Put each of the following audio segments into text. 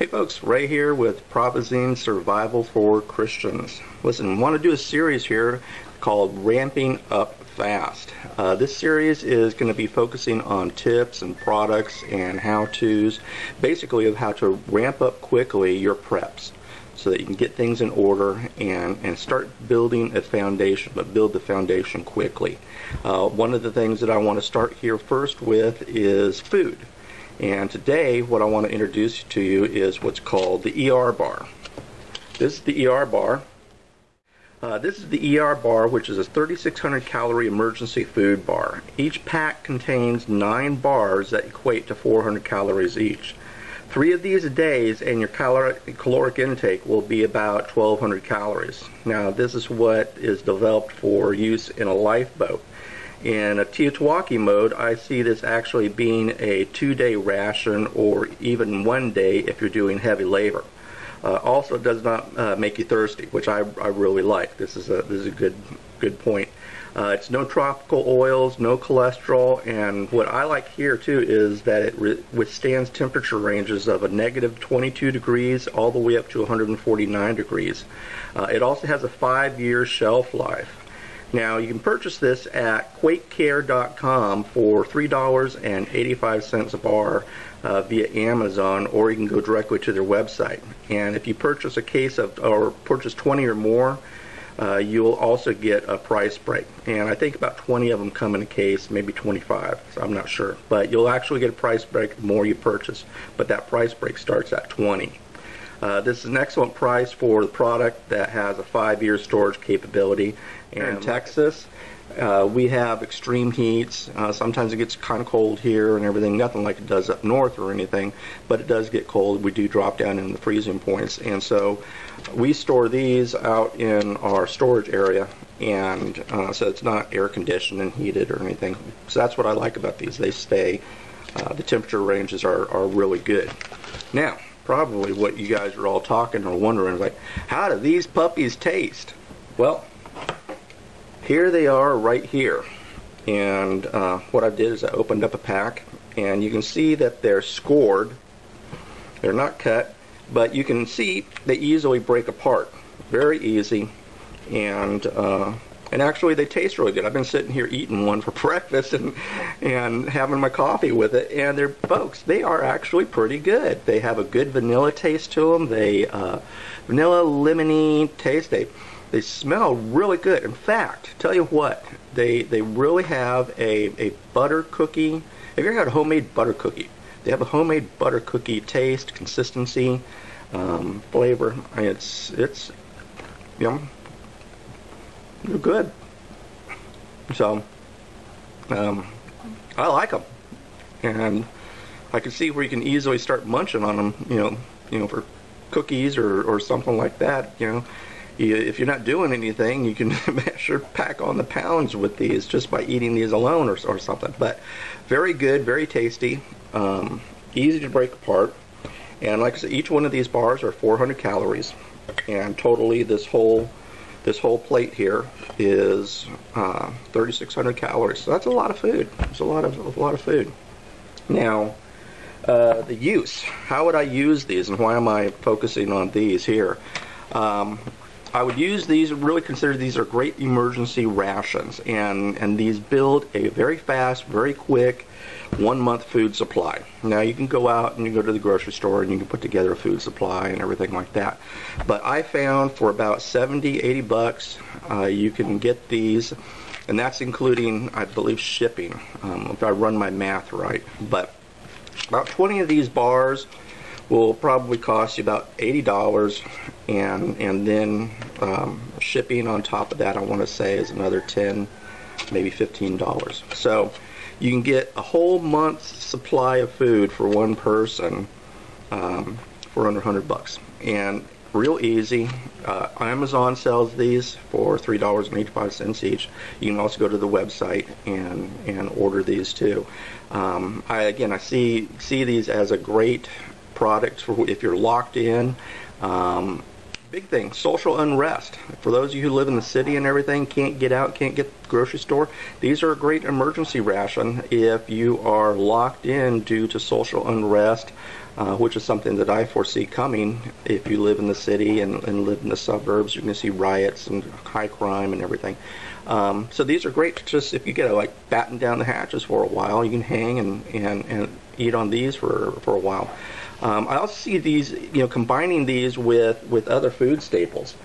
folks, Ray here with Prabhazine Survival for Christians. Listen, I want to do a series here called Ramping Up Fast. This series is going to be focusing on tips and products and how-tos, basically of how to ramp up quickly your preps so that you can get things in order and start building a foundation, but build the foundation quickly. One of the things that I want to start here first with is food. And today what I want to introduce to you is what's called the ER bar. This is the ER bar. This is the ER bar, which is a 3,600 calorie emergency food bar. Each pack contains 9 bars that equate to 400 calories each. 3 of these a day and your caloric intake will be about 1,200 calories. Now this is what is developed for use in a lifeboat. In a Teotihuacan mode, I see this actually being a 2-day ration or even 1 day if you're doing heavy labor. Also, it does not make you thirsty, which I really like. This is a good point. It's no tropical oils, no cholesterol, and what I like here too is that it withstands temperature ranges of a negative 22 degrees all the way up to 149 degrees. It also has a 5-year shelf life. Now, you can purchase this at QuakeCare.com for $3.85 a bar via Amazon, or you can go directly to their website. And if you purchase a case of, or purchase 20 or more, you'll also get a price break. And I think about 20 of them come in a case, maybe 25, so I'm not sure. But you'll actually get a price break the more you purchase, but that price break starts at 20. This is an excellent price for the product that has a 5-year storage capability. And in Texas, we have extreme heats. Sometimes it gets kind of cold here and everything. Nothing like it does up north or anything, but it does get cold. We do drop down in the freezing points. And so we store these out in our storage area, and so it's not air conditioned and heated or anything. So that's what I like about these. They stay, the temperature ranges are really good. Now, probably what you guys are all talking or wondering is like, how do these puppies taste? Well, here they are right here. And what I did is I opened up a pack, and you can see that they're scored. They're not cut, but you can see they easily break apart. Very easy. And actually they taste really good. I've been sitting here eating one for breakfast and having my coffee with it, and they are actually pretty good. They have a good vanilla taste to them. They vanilla lemony taste. They smell really good. In fact, tell you what, they really have a butter cookie. Have you ever had a homemade butter cookie? They have a homemade butter cookie taste, consistency, flavor. It's yum. They're good. So I like them, and I can see where you can easily start munching on them. You know, for cookies or something like that. If you're not doing anything, you can sure pack on the pounds with these just by eating these alone or something. But very good, very tasty, easy to break apart. And like I said, each one of these bars are 400 calories, and totally this whole plate here is 3,600 calories. So that's a lot of food. It's a lot of food. Now, the use. How would I use these, and why am I focusing on these here? I would use these, really consider these are great emergency rations, and these build a very fast, very quick 1-month food supply. Now you can go out and you go to the grocery store and you can put together a food supply and everything like that. But I found for about $70, $80 you can get these, and that's including, I believe, shipping, if I run my math right. But about 20 of these bars will probably cost you about $80, and then shipping on top of that, I want to say, is another $10, maybe $15. So you can get a whole month's supply of food for one person for under $100, and real easy. Amazon sells these for $3.85 each. You can also go to the website and order these too. I see these as a great product for if you're locked in. Big thing, social unrest. For those of you who live in the city and everything, can't get out, can't get to the grocery store, these are a great emergency ration if you are locked in due to social unrest, which is something that I foresee coming. If you live in the city and live in the suburbs, you're going to see riots and high crime and everything. So these are great. Just if you get to like batten down the hatches for a while, you can hang and eat on these for a while. I also see these, combining these with other food staples.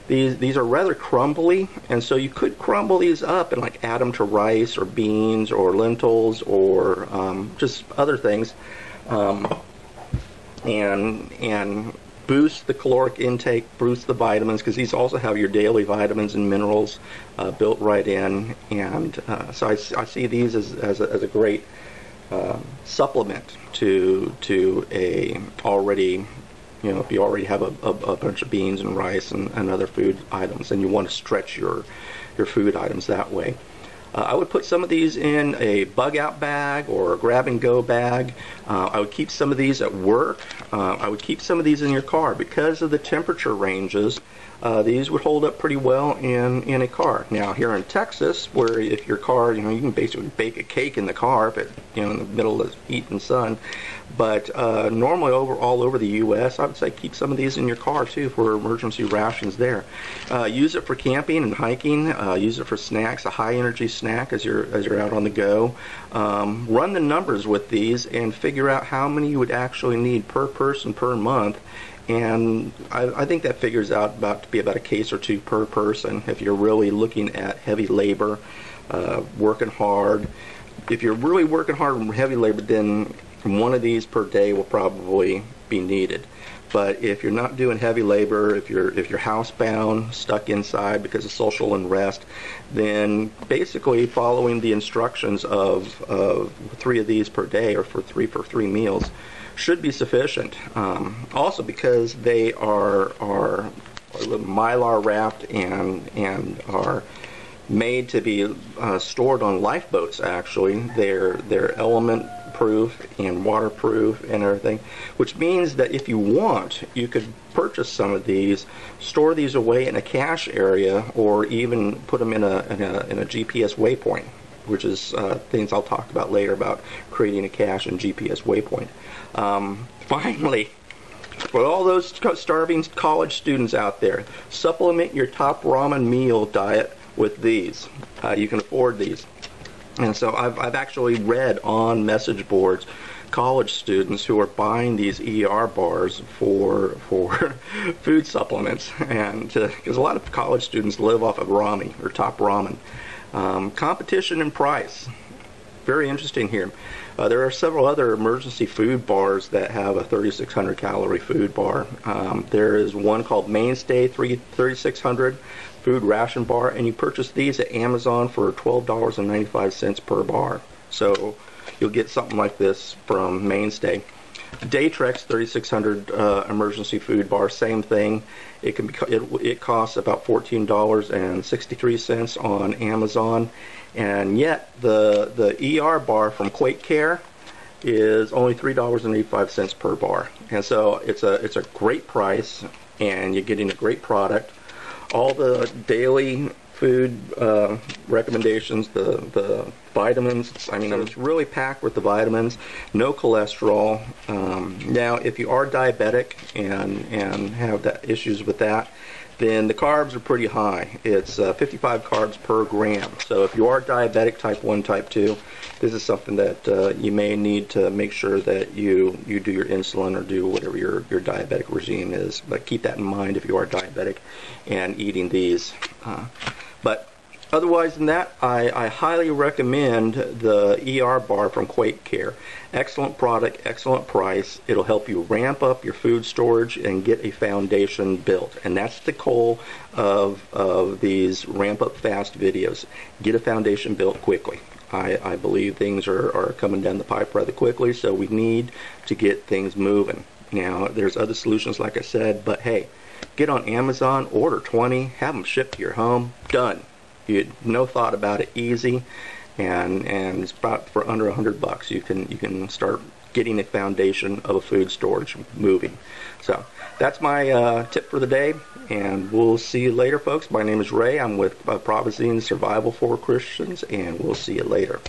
These are rather crumbly, and so you could crumble these up and like add them to rice or beans or lentils or just other things, and boost the caloric intake, boost the vitamins, because these also have your daily vitamins and minerals built right in, and so I see these as a great supplement to a already, if you already have a bunch of beans and rice and other food items, and you want to stretch your food items that way. I would put some of these in a bug out bag or a grab and go bag. I would keep some of these at work. I would keep some of these in your car because of the temperature ranges. These would hold up pretty well in a car. Now here in Texas, where if your car, you can basically bake a cake in the car, but in the middle of the heat and sun. But normally all over the U.S., I would say keep some of these in your car too for emergency rations there. Use it for camping and hiking. Use it for snacks, a high energy snack as you're out on the go. Run the numbers with these and figure out how many you would actually need per person per month. And I think that figures out to be about a case or two per person if you're really looking at heavy labor, working hard. If you're really working hard and heavy labor, then one of these per day will probably be needed. But if you're not doing heavy labor, if you're housebound, stuck inside because of social unrest, then basically following the instructions of 3 of these per day, or for three meals, should be sufficient. Also because they are Mylar wrapped and are made to be stored on lifeboats. Actually, they're element proof and waterproof and everything, which means that if you want, you could purchase some of these, store these away in a cache area, or even put them in a GPS waypoint, which is things I'll talk about later about creating a cache and GPS waypoint. Finally, for all those starving college students out there, supplement your top ramen meal diet with these. You can afford these. And so I've actually read on message boards college students who are buying these ER bars for food supplements, and because a lot of college students live off of Rami or top ramen. Competition and price, very interesting here. There are several other emergency food bars that have a 3,600 calorie food bar. There is one called Mainstay 3,600 food ration bar, and you purchase these at Amazon for $12.95 per bar. So you'll get something like this from Mainstay. Daytrex 3,600 emergency food bar, same thing. It costs about $14.63 on Amazon, and yet the ER bar from Quake Care is only $3.85 per bar. And so it's a great price, and you're getting a great product. All the daily food recommendations, the vitamins, it's really packed with the vitamins, no cholesterol. Now, if you are diabetic and have issues with that, then the carbs are pretty high. It's 55 carbs per gram. So if you are diabetic type 1, type 2, this is something that you may need to make sure that you do your insulin or do whatever your diabetic regime is. But keep that in mind if you are diabetic and eating these. But otherwise than that, I highly recommend the ER bar from Quake Care. Excellent product, excellent price. It'll help you ramp up your food storage and get a foundation built. And that's the goal of these ramp up fast videos. Get a foundation built quickly. I believe things are coming down the pipe rather quickly, so we need to get things moving. Now, there's other solutions, like I said, but hey, get on Amazon, order 20, have them shipped to your home, done. No thought about it, easy, and it's about for under $100. You can start getting a foundation of a food storage moving. So that's my tip for the day, and we'll see you later, folks. My name is Ray. I'm with Provazine Survival for Christians, and we'll see you later.